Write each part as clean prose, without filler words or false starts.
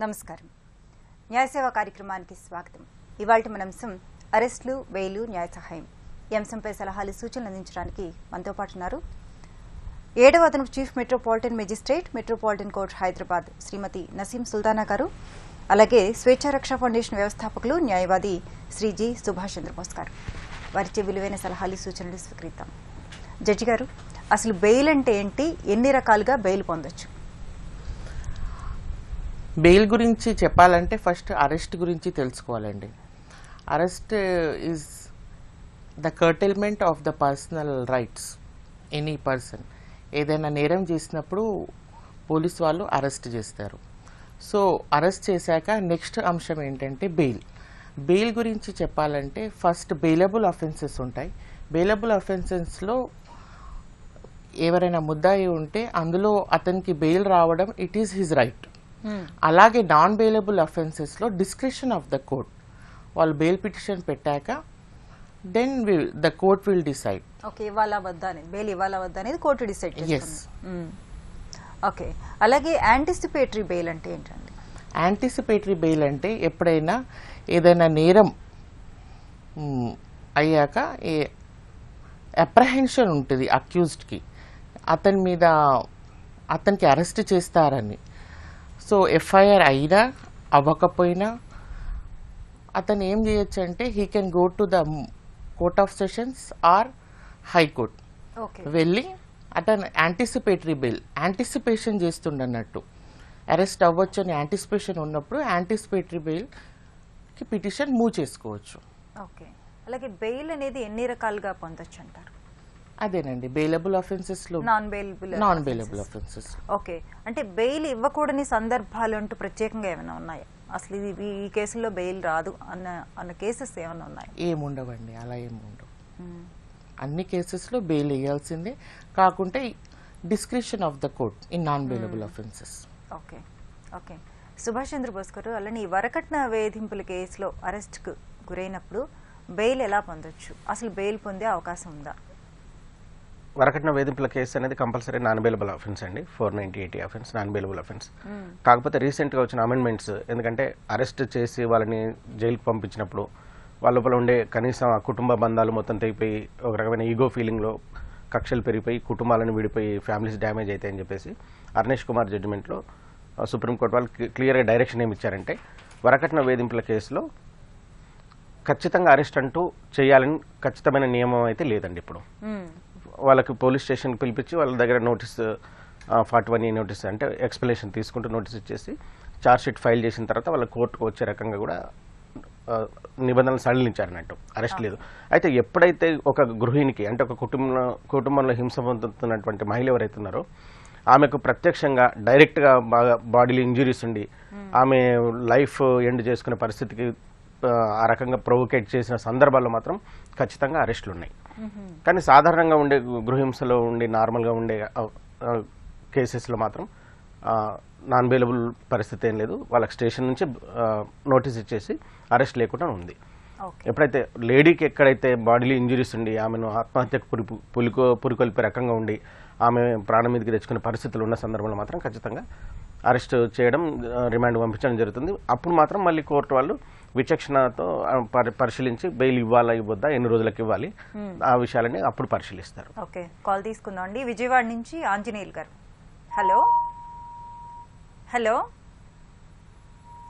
నమస్కారం. న్యాయసేవ కార్యక్రమానికి స్వాగతం. ఇవాల్టి మన అంశం అరెస్టులు, బెయిలు, న్యాయ సహాయం. ఈ అంశంపై సలహాలు, సూచనలు అందించడానికి మనతో పాటు ఉన్నారు 7వ అదనపు chief metropolitan magistrate, metropolitan court Hyderabad Shrimati Nasim Sultana గారు, అలాగే స్వేచ్ఛా రక్షా ఫౌండేషన్ వ్యవస్థాపకులు, న్యాయవాది శ్రీ జి సుభాష్ చంద్రబోస్ గారు. వారిచే విలువైన సలహాలు, సూచనలు స్వీకరిద్దాం. జడ్జి గారు, అసలు బెయిల్ అంటే ఏంటి? ఎన్ని రకాలుగా బెయిల్ పొందొచ్చు? బెయిల్ గురించి చెప్పాలంటే ఫస్ట్ అరెస్ట్ గురించి తెలుసుకోవాలండి. Arrest is the curtailment of the personal rights any person. ఏదైనా నేరం చేసినప్పుడు పోలీస్ వాళ్ళు అరెస్ట్ చేస్తారు. సో అరెస్ట్ చేశాక నెక్స్ట్ అంశం ఏంటంటే బెయిల్. బెయిల్ గురించి చెప్పాలంటే ఫస్ట్ బెయిలబుల్ అఫెన్సెస్ ఉంటాయి. బెయిలబుల్ అఫెన్సెస్లో ఎవరైనా ముద్దాయి ఉంటే అందులో అతనికి బెయిల్ రావడం ఇట్ ఈస్ హిజ్ రైట్. అలాగే నాన్ బెయిలబుల్ అఫెన్సెస్లో డిస్క్రిషన్ ఆఫ్ ద కోర్ట్. వాళ్ళు బెయిల్ పిటిషన్ పెట్టాక then the court will decide. Okay, ఇవ్వాలా వద్దా అనేది, బెయిల్ ఇవ్వాలా వద్దా అనేది కోర్టు డిసైడ్ చేస్తుంది. ఓకే, అలాగే యాంటిసిపేటరీ బెయిల్ అంటే ఏంటండి? యాంటిసిపేటరీ బెయిల్ అంటే ఎప్పుడైనా ఏదైనా నేరం అయ్యాక అప్రహెన్షన్ ఉంటుంది అక్యూజ్డ్కి, అతని మీద అతనికి అరెస్ట్ చేస్తారని. సో ఎఫ్ఐఆర్ అయినా అవ్వకపోయినా అతను ఏం చేయొచ్చు అంటే he can go to the court of sessions or high court వెళ్ళి అతను యాంటిసిపేటరీ బెయిల్, యాంటిసిపేషన్ చేస్తుండన్నట్టు అరెస్ట్ అవ్వచ్చు అని యాంటిసిపేషన్ ఉన్నప్పుడు యాంటిసిపేటరీ బెయిల్కి పిటిషన్ మూవ్ చేసుకోవచ్చు. ఓకే, అలాగే బెయిల్ అనేది ఎన్ని రకాలుగా పొందొచ్చు అంటారు? అదేనండి, బెయిలబుల్ అఫెన్సెస్ లో నాన్ బెయిలబుల్ అఫెన్సెస్. ఓకే, అంటే బెయిల్ ఇవ్వకూడని సందర్భాలు అంటూ ప్రత్యేకంగా ఏమైనా ఉన్నాయా? అసలు ఇది ఈ కేసులో బెయిల్ రాదు అన్న కేసెస్ ఏమైనా ఉన్నాయా? ఏముండవండి, అలా ఏముండవు. అన్ని కేసెస్లో బెయిల్ ఇవ్వాల్సిందే, కాకుంటే discretion of the court in non bailable offences. Okay okay Subhash Chandrabose garu, అలానే వరకట్న వేధింపుల కేసులో అరెస్ట్కు గురైనప్పుడు బెయిల్ ఎలా పొందొచ్చు? అసలు బెయిల్ పొందే అవకాశం ఉందా? వరకట్న వేధింపుల కేసు అనేది కంపల్సరీ నాన్ బెయిలబుల్ అఫెన్స్ అండి. 490 అఫెన్స్ నాన్ బెయిలబుల్ అఫెన్స్. కాకపోతే రీసెంట్గా వచ్చిన అమెండ్మెంట్స్, ఎందుకంటే అరెస్ట్ చేసి వాళ్ళని జైలుకి పంపించినప్పుడు వాళ్ళ లోపల ఉండే కనీసం ఆ కుటుంబ బంధాలు మొత్తం తెగిపోయి ఒక రకమైన ఈగో ఫీలింగ్లో కక్షలు పెరిగిపోయి కుటుంబాలను విడిపోయి ఫ్యామిలీస్ డ్యామేజ్ అవుతాయని చెప్పేసి అర్నేష్ కుమార్ జడ్జిమెంట్లో సుప్రీంకోర్టు వాళ్ళు క్లియర్గా డైరెక్షన్ ఏమి ఇచ్చారంటే వరకట్న వేధింపుల కేసులో ఖచ్చితంగా అరెస్ట్ అంటూ చేయాలని ఖచ్చితమైన నియమం అయితే లేదండి. ఇప్పుడు వాళ్ళకి పోలీస్ స్టేషన్కి పిలిపించి వాళ్ళ దగ్గర నోటీస్ 41 నోటీస్ అంటే ఎక్స్ప్లెనేషన్ తీసుకుంటూ నోటీస్ ఇచ్చేసి ఛార్జ్షీట్ ఫైల్ చేసిన తర్వాత వాళ్ళ కోర్టుకు వచ్చే రకంగా కూడా నిబంధనలు సడలించారన్నట్టు, అరెస్ట్ లేదు. అయితే ఎప్పుడైతే ఒక గృహిణికి అంటే ఒక కుటుంబంలో హింస పొందుతున్నటువంటి మహిళ ఎవరైతే ఉన్నారో ఆమెకు ప్రత్యక్షంగా డైరెక్ట్గా బాగా బాడీలో ఇంజురీస్ ఉండి ఆమె లైఫ్ ఎండ్ చేసుకునే పరిస్థితికి ఆ రకంగా ప్రొవోకేట్ చేసిన సందర్భాల్లో మాత్రం ఖచ్చితంగా అరెస్టులు ఉన్నాయి. కానీ సాధారణంగా ఉండే గృహహింసలో ఉండే నార్మల్గా ఉండే కేసెస్లో మాత్రం నాన్ బెయిలబుల్ పరిస్థితి ఏం లేదు. వాళ్ళకి స్టేషన్ నుంచి నోటీస్ ఇచ్చేసి అరెస్ట్ లేకుండా ఉంది. ఎప్పుడైతే లేడీకి ఎక్కడైతే బాడీలో ఇంజురీస్ ఉండి ఆమెను ఆత్మహత్యకు పురికొల్పే రకంగా ఉండి ఆమె ప్రాణం మీదకి తెచ్చుకునే పరిస్థితులు ఉన్న సందర్భంలో మాత్రం ఖచ్చితంగా అరెస్ట్ చేయడం, రిమాండ్ పంపించడం జరుగుతుంది. అప్పుడు మాత్రం మళ్ళీ కోర్టు వాళ్ళు విచక్షణతో పరిశీలించి బెయిల్ ఇవ్వాలా ఇవ్వద్దా, ఎన్ని రోజులకు ఇవ్వాలి, ఆ విషయాలని అప్పుడు పరిశీలిస్తారు. ఓకే, కాల్ తీసుకుందాం అండి. విజయవాడ నుంచి ఆంజనేయులు గారు. హలో హలో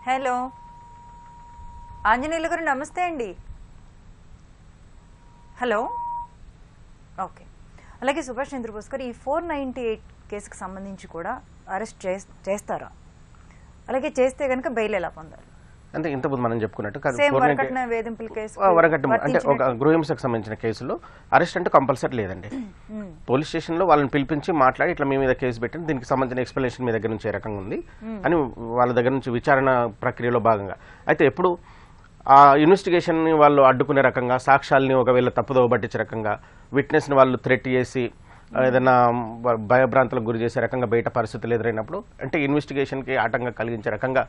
హలో ఆంజనేయులు గారు, నమస్తే అండి. హలో. ఓకే, అలాగే సుభాష్ చంద్రబోస్ గారు, ఈ 498 కేసుకు సంబంధించి కూడా అరెస్ట్ చేస్తారా? అలాగే చేస్తే కనుక బెయిల్ ఎలా పొందాలి? అంటే ఇంతకుముందు మనం చెప్పుకున్నట్టు వరకట్న అంటే ఒక గృహహింసకు సంబంధించిన కేసులో అరెస్ట్ అంటే కంపల్సరీ లేదండి. పోలీస్ స్టేషన్ లో వాళ్ళని పిలిపించి మాట్లాడి ఇట్లా మీ మీద కేసు పెట్టండి, దీనికి సంబంధించిన ఎక్స్ప్లెనేషన్ మీ దగ్గర నుంచి ఏ రకంగా ఉంది అని వాళ్ళ దగ్గర నుంచి విచారణ ప్రక్రియలో భాగంగా. అయితే ఎప్పుడు ఆ ఇన్వెస్టిగేషన్ ని వాళ్ళు అడ్డుకునే రకంగా, సాక్ష్యాలని ఒకవేళ తప్పుదోవ పట్టించే రకంగా, విట్నెస్ ని వాళ్ళు థ్రెట్ చేసి ఏదైనా భయభ్రాంతులకు గురి చేసే రకంగా బయట పరిస్థితులు ఎదురైనప్పుడు, అంటే ఇన్వెస్టిగేషన్ కి ఆటంకం కలిగించే రకంగా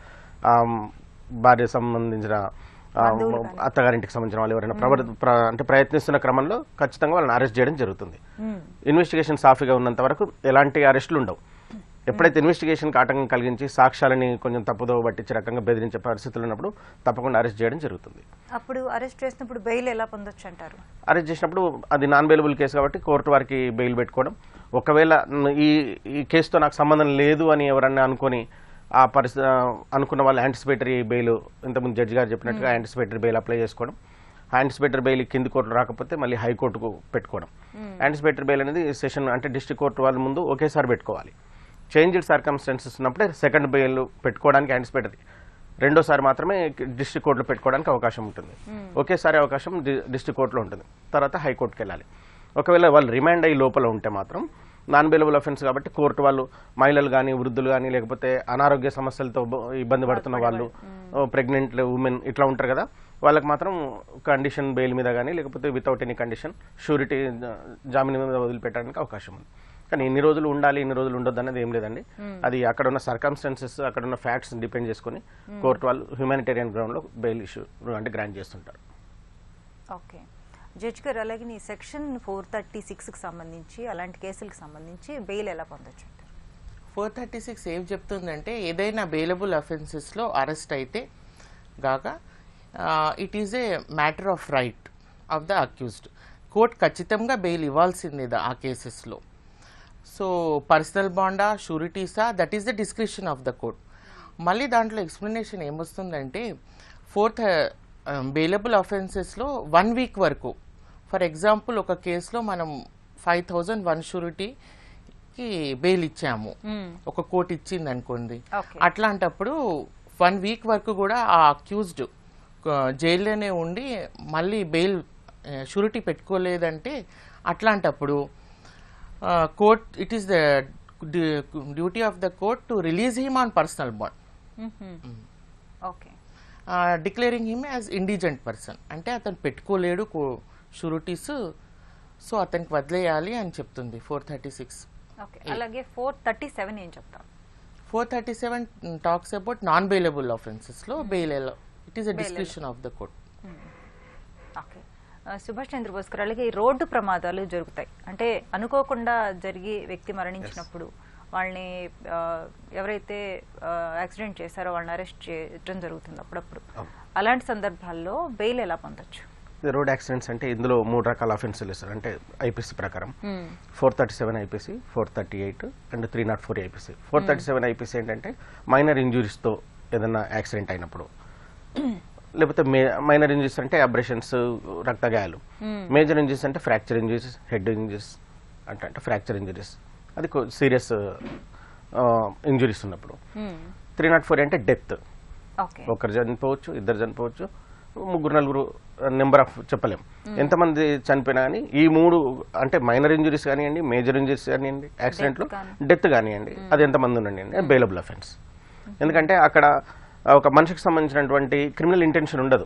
భార్య సంబంధించిన అత్తగారింటికి సంబంధించిన వాళ్ళు ఎవరైనా అంటే ప్రయత్నిస్తున్న క్రమంలో ఖచ్చితంగా వాళ్ళని అరెస్ట్ చేయడం జరుగుతుంది. ఇన్వెస్టిగేషన్ సాఫీగా ఉన్నంత వరకు ఎలాంటి అరెస్టులు ఉండవు. ఎప్పుడైతే ఇన్వెస్టిగేషన్కి ఆటంకం కలిగించి సాక్ష్యాలని కొంచెం తప్పుదో పట్టించే రకంగా బెదిరించే పరిస్థితులు ఉన్నప్పుడు తప్పకుండా అరెస్ట్ చేయడం జరుగుతుంది. అప్పుడు అరెస్ట్ చేసినప్పుడు బెయిల్ ఎలా పొందొచ్చు అంటారు? అరెస్ట్ చేసినప్పుడు అది నాన్ బెయిలబుల్ కేసు కాబట్టి కోర్టు వారికి బెయిల్ పెట్టుకోవడం. ఒకవేళ ఈ కేసుతో నాకు సంబంధం లేదు అని ఎవరన్నా అనుకొని ఆ పరిస్థితి అనుకున్న వాళ్ళు యాంటిసిపేటరీ బెయిల్, ఇంతకుముందు జడ్జి గారు చెప్పినట్టుగా యాంటిసిపేటరీ బెయిల్ అప్లై చేసుకోవడం. యాంటిసిపేటరీ బెయిల్ కింది కోర్టులో రాకపోతే మళ్ళీ హైకోర్టుకు పెట్టుకోవడం. యాంటిసిపేటరీ బెయిల్ అనేది సెషన్ అంటే డిస్ట్రిక్ట్ కోర్టు వాళ్ళ ముందు ఒకేసారి పెట్టుకోవాలి. చేంజ్డ్ సర్కమ్స్టాన్సెస్ ఉన్నప్పుడే సెకండ్ బెయిల్ పెట్టుకోవడానికి యాంటిసిపేటరీ, రెండోసారి మాత్రమే డిస్ట్రిక్ట్ కోర్టులో పెట్టుకోవడానికి అవకాశం ఉంటుంది. ఒకేసారి అవకాశం డిస్ట్రిక్ట్ కోర్టులో ఉంటుంది, తర్వాత హైకోర్టుకి వెళ్ళాలి. ఒకవేళ వాళ్ళు రిమాండ్ అయ్యి లోపల ఉంటే మాత్రం నాన్ బెయిలబుల్ అఫెన్స్ కాబట్టి కోర్టు వాళ్ళు మహిళలు కానీ, వృద్ధులు కానీ, లేకపోతే అనారోగ్య సమస్యలతో ఇబ్బంది పడుతున్న వాళ్ళు, ప్రెగ్నెంట్ ఉమెన్ ఇట్లా ఉంటారు కదా, వాళ్ళకి మాత్రం కండిషన్ బెయిల్ మీద కానీ లేకపోతే వితౌట్ ఎనీ కండిషన్ షూరిటీ జామీన్ మీద వదిలిపెట్టడానికి అవకాశం ఉంది. కానీ ఇన్ని రోజులు ఉండాలి, ఇన్ని రోజులు ఉండొద్దు అనేది ఏం లేదండి. అది అక్కడ ఉన్న సర్కమ్స్టాన్సెస్, అక్కడ ఉన్న ఫ్యాక్ట్స్ డిపెండ్ చేసుకుని కోర్టు వాళ్ళు హ్యూమానిటేరియన్ గ్రౌండ్ లో బెయిల్ ఇష్యూ అంటే గ్రాంట్ చేస్తుంటారు. ఓకే జడ్జ్ గారు, అలాగే ఈ సెక్షన్ 436కి సంబంధించి అలాంటి కేసులకు సంబంధించి బెయిల్ ఎలా పొందొచ్చు? 436 ఏం చెప్తుందంటే ఏదైనా బెయిలబుల్ అఫెన్సెస్లో అరెస్ట్ అయితే గాక it is a matter of right of the accused. Court ఖచ్చితంగా బెయిల్ ఇవ్వాల్సిందే ఆ కేసెస్లో. సో పర్సనల్ బాండా, షూరిటీసా, that is the description of the court. మళ్ళీ దాంట్లో ఎక్స్ప్లెనేషన్ ఏమొస్తుందంటే బెయిలబుల్ అఫెన్సెస్లో 1 వీక్ వరకు, ఫర్ ఎగ్జాంపుల్ ఒక కేసులో మనం 5,000 వన్ షూరిటీకి బెయిల్ ఇచ్చాము, ఒక కోర్టు ఇచ్చింది అనుకోండి, అట్లాంటప్పుడు 1 వీక్ వరకు కూడా ఆ అక్యూజ్డ్ జైల్లోనే ఉండి మళ్ళీ బెయిల్ షూరిటీ పెట్టుకోలేదంటే అట్లాంటప్పుడు court it is the duty of the court to release him on personal bond, declaring him as indigent person. అంటే అతను పెట్టుకోలేడు షూరిటీస్, సో అతనికి వదిలేయాలి అని చెప్తుంది 436. అలాగే 437 ఏం చెప్తారు? 437 టాక్స్ అబౌట్ నాన్ బెయిలబుల్ ఆఫెన్సెస్లో bail it is a description of the court. Okay Subhash Chandrabose గారు, అలాగే రోడ్డు ప్రమాదాలు జరుగుతాయి, అంటే అనుకోకుండా జరిగి వ్యక్తి మరణించినప్పుడు వాళ్ళని ఎవరైతే యాక్సిడెంట్ చేశారో వాళ్ళని అరెస్ట్ చేయడం జరుగుతుంది అప్పుడప్పుడు. అలాంటి సందర్భాల్లో బెయిల్ ఎలా పొందొచ్చు? రోడ్ యాక్సిడెంట్స్ అంటే ఇందులో 3 రకాల అఫెన్సులు ఇస్తారు. అంటే ఐపీసీ ప్రకారం 437 ఐపీసీ, 438 అండ్ 304 ఐపీసీ. 437 ఐపీసీ ఏంటంటే మైనర్ ఇంజురీస్తో ఏదైనా యాక్సిడెంట్ అయినప్పుడు, లేకపోతే మైనర్ ఇంజరీస్ అంటే అబ్రేషన్స్, రక్తగాయాలు. మేజర్ ఇంజరీస్ అంటే ఫ్రాక్చర్ ఇంజరీస్, హెడ్ ఇంజరీస్ అంటే ఫ్రాక్చర్ ఇంజరీస్, అది సీరియస్ ఇంజరీస్ ఉన్నప్పుడు. 304 అంటే డెత్, ఒకరు చనిపోవచ్చు, ఇద్దరు చనిపోవచ్చు, 3-4 నెంబర్ ఆఫ్ చెప్పలేం ఎంతమంది చనిపోయినా కానీ. ఈ 3 అంటే మైనర్ ఇంజరీస్ కానివ్వండి, మేజర్ ఇంజరీస్ కానివ్వండి, యాక్సిడెంట్లో డెత్ కానివ్వండి, అది ఎంతమంది ఉండండి బెయిలబుల్ అఫెన్స్. ఎందుకంటే అక్కడ ఒక మనిషికి సంబంధించినటువంటి క్రిమినల్ ఇంటెన్షన్ ఉండదు.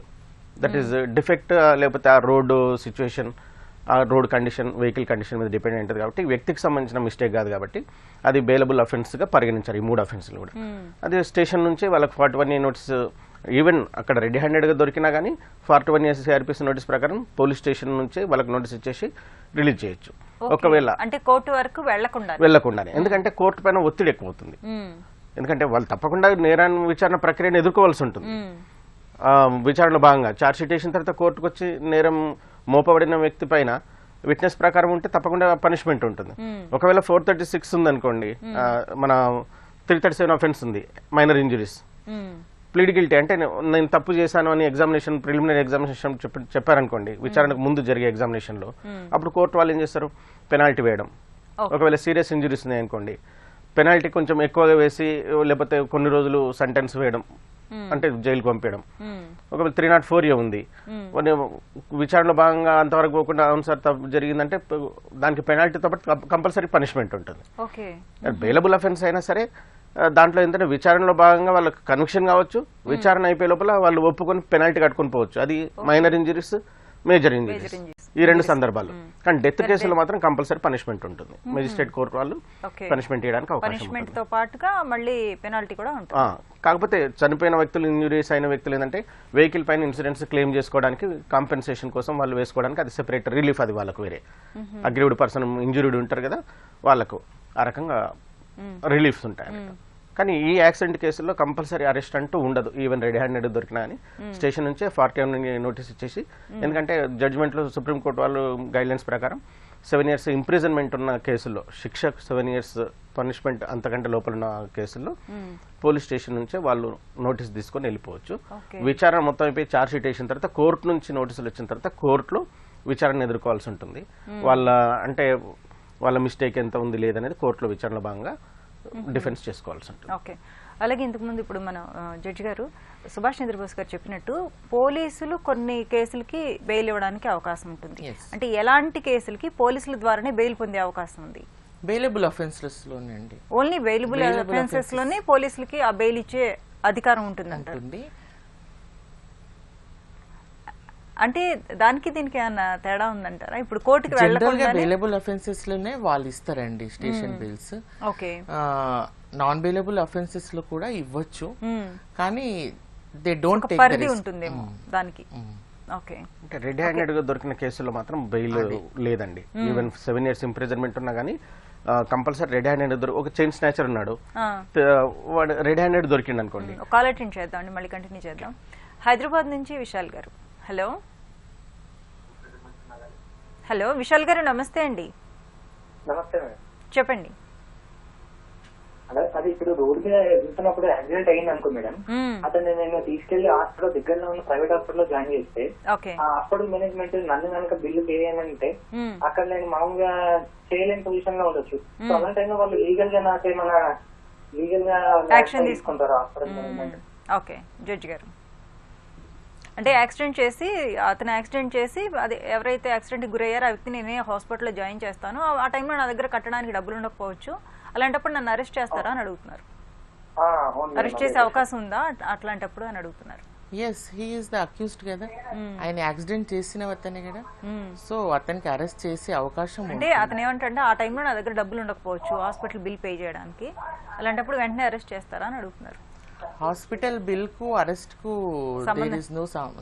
దట్ ఈస్ డిఫెక్ట్, లేకపోతే ఆ రోడ్డు సిచ్యువేషన్, ఆ రోడ్ కండిషన్, వెహికల్ కండిషన్ మీద డిపెండ్ ఉంటుంది కాబట్టి వ్యక్తికి సంబంధించిన మిస్టేక్ కాదు కాబట్టి అది బెయిలబుల్ అఫెన్స్గా పరిగణించారు ఈ 3 అఫెన్స్లు కూడా. అది స్టేషన్ నుంచి వాళ్ళకి 41A నోటీస్, ఈవెన్ అక్కడ రెడీ హ్యాండెడ్గా దొరికినా కానీ 41A సిఆర్పిసి నోటీస్ ప్రకారం పోలీస్ స్టేషన్ నుంచి వాళ్ళకి నోటీస్ ఇచ్చేసి రిలీజ్ చేయొచ్చు. ఒకవేళ అంటే కోర్టు వరకు వెళ్లకుండానే, ఎందుకంటే కోర్టు పైన ఒత్తిడి ఎక్కువ అవుతుంది. ఎందుకంటే వాళ్ళు తప్పకుండా నేరాన్ని విచారణ ప్రక్రియను ఎదుర్కోవాల్సి ఉంటుంది. విచారణలో భాగంగా ఛార్జ్ షీట్ వేసిన తర్వాత కోర్టుకు వచ్చి నేరం మోపబడిన వ్యక్తి పైన విట్నెస్ ప్రకారం ఉంటే తప్పకుండా పనిష్మెంట్ ఉంటుంది. ఒకవేళ 436 ఉందనుకోండి, మన 337 అఫెన్స్ ఉంది, మైనర్ ఇంజరీస్, ప్లీడ్ గిల్టీ అంటే నేను తప్పు చేశాను అని ఎగ్జామినేషన్, ప్రిలిమినరీ ఎగ్జామినేషన్ చెప్పారనుకోండి, విచారణకు ముందు జరిగే ఎగ్జామినేషన్ లో, అప్పుడు కోర్టు వాళ్ళు ఏం చేస్తారు, పెనాల్టీ వేయడం. ఒకవేళ సీరియస్ ఇంజరీస్ ఉన్నాయనుకోండి, పెనాల్టీ కొంచెం ఎక్కువగా వేసి లేకపోతే కొన్ని రోజులు సెంటెన్స్ వేయడం, అంటే జైలుకు పంపించడం. ఒకవేళ 304A ఉంది, విచారణలో భాగంగా అంతవరకు పోకుండా అవును సార్ తప్పు జరిగిందంటే దానికి పెనాల్టీతో పాటు కంపల్సరీ పనిష్మెంట్ ఉంటుంది. బెయిలబుల్ అఫెన్స్ అయినా సరే దాంట్లో ఏంటంటే విచారణలో భాగంగా వాళ్ళకి కన్విక్షన్ కావచ్చు, విచారణ అయిపోయే లోపల వాళ్ళు ఒప్పుకొని పెనాల్టీ కట్టుకొని పోవచ్చు. అది మైనర్ ఇంజరీస్, మేజర్ ఇంజరీస్, ఈ 2 సందర్భాలు. కానీ డెత్ కేసులో మాత్రం కంపల్సరీ పనిష్మెంట్ ఉంటుంది. మెజిస్ట్రేట్ కోర్టు వాళ్ళు పనిష్మెంట్ చేయడానికి అవకాశం ఉంటుంది. కాకపోతే చనిపోయిన వ్యక్తులు, ఇంజురీస్ అయిన వ్యక్తులు ఏంటంటే వెహికల్ పైన ఇన్సూరెన్స్ క్లెయిమ్ చేసుకోవడానికి, కాంపెన్సేషన్ కోసం వాళ్ళు వేసుకోవడానికి అది సెపరేట్ రిలీఫ్, అది వాళ్ళకు వేరే. అగ్రీవ్డ్ పర్సన్ ఇంజురీడ్ ఉంటారు కదా వాళ్ళకు ఆ రకంగా రిలీఫ్స్ ఉంటాయి. కానీ ఈ యాక్సిడెంట్ కేసుల్లో కంపల్సరీ అరెస్ట్ అంటూ ఉండదు. ఈవెన్ రెడీ హ్యాండెడ్ దొరికినా అని స్టేషన్ నుంచే 40 నోటీస్ ఇచ్చేసి, ఎందుకంటే జడ్జిమెంట్లో సుప్రీంకోర్టు వాళ్ళు గైడ్లైన్స్ ప్రకారం 7 years ఇంప్రిజన్మెంట్ ఉన్న కేసుల్లో, శిక్ష 7 years పనిష్మెంట్ అంతకంటే లోపల ఉన్న కేసుల్లో పోలీస్ స్టేషన్ నుంచే వాళ్ళు నోటీస్ తీసుకొని వెళ్ళిపోవచ్చు. విచారణ మొత్తం అయిపోయి ఛార్జ్ షీట్ వేసిన తర్వాత కోర్టు నుంచి నోటీసులు వచ్చిన తర్వాత కోర్టులో విచారణ ఎదుర్కోవాల్సి ఉంటుంది. వాళ్ళ మిస్టేక్ ఎంత ఉంది లేదనేది కోర్టులో విచారణలో భాగంగా డిఫెన్స్ చేసుకోవాల్సి ఉంటుంది. ఓకే. అలాగే ఇంతకుముందు ఇప్పుడు మన జడ్జి గారు సుభాష్ చంద్రబోస్ గారు చెప్పినట్టు పోలీసులు కొన్ని కేసులకి బెయిల్ ఇవ్వడానికి అవకాశం ఉంటుంది. అంటే ఎలాంటి కేసులకి పోలీసుల ద్వారానే బెయిల్ పొందే అవకాశం ఉంది? బెయిలబుల్ అఫెన్సెస్ లోనే అండి. ఓన్లీ బెయిలబుల్ అఫెన్సెస్ లోనే పోలీసులకి ఆ బెయిల్ ఇచ్చే అధికారం ఉంటుంది. అంటే దానికి దీనికి ఏమన్నా తేడా ఉందంటారా? ఇప్పుడు కోర్టుకి వెళ్ళకుండా బెయిలబుల్ అఫెన్సెస్ లోనే వాళ్ళు ఇస్తారండి station bails. Okay. Non bailable offences లో కూడా ఇవ్వచ్చు, కానీ దే డోంట్ టేక్ పరిధి ఉంటుందేమో దానికి. ఓకే. అంటే రెడ్ హ్యాండెడ్ గా దొరికిన కేసుల్లో మాత్రం బెయిల్ లేదండి. ఈవెన్ 7 years ఇంప్రిజన్మెంట్ ఉన్నా కానీ కంపల్సరీ రెడ్ హ్యాండెడ్ ఒక చైన్ స్నాచర్ ఉన్నాడు, వాడు రెడ్ హ్యాండెడ్ దొరికిండు అనుకోండి. కాల్ అటెండ్ చేద్దాం అండి, మళ్ళీ కంటిన్యూ చేద్దాం. హైదరాబాద్ నుంచి విశాల్ గారు. హలో విశాల్ గారు, నమస్తే అండి. నమస్తే. చెప్పండి. అది ఇప్పుడు రోడ్ మీద వెళ్తున్నప్పుడు యాక్సిడెంట్ అయింది అనుకో మేడం, అతన్ని నేను తీసుకెళ్లి హాస్పిటల్ దగ్గరలో ఉన్న ప్రైవేట్ హాస్పిటల్ లో జాయిన్ చేస్తే ఆ హాస్పిటల్ మేనేజ్మెంట్ నన్ను కనుక బిల్లు పే చేయమంటే అక్కడ నేను మామూలుగా చేయలేని పొజిషన్ లో ఉండొచ్చు. సో అలాంటి టైంలో వాళ్ళు లీగల్ గా నాకేమన్నా లీగల్ గా యాక్షన్ తీసుకుంటారు హాస్పిటల్ మేనేజ్మెంట్? ఓకే జడ్జి గారు, అంటే అతను యాక్సిడెంట్ చేసి అది ఎవరైతే యాక్సిడెంట్ గురయ్యారో ఆ వ్యక్తిని నేనే హాస్పిటల్లో జాయిన్ చేస్తాను, ఆ టైంలో నా దగ్గర కట్టడానికి డబ్బులు ఉండకపోవచ్చు, అలాంటప్పుడు నన్ను అరెస్ట్ చేస్తారా అని అడుగుతున్నారు. అరెస్ట్ చేసే అవకాశం ఉందా అట్లాంటప్పుడు అని అడుగుతున్నారు. Yes, he is the accused కదా, ఆయన యాక్సిడెంట్ చేసిన అతనే కదా, సో అతనికి అరెస్ట్ చేసే అవకాశం. అంటే అతను ఏమంటే ఆ టైంలో నా దగ్గర డబ్బులు ఉండకపోవచ్చు హాస్పిటల్ బిల్ పే చేయడానికి, అలాంటప్పుడు వెంటనే అరెస్ట్ చేస్తారా అని అడుగుతున్నారు. హాస్పిటల్ బిల్ కు అరెస్ట్ కు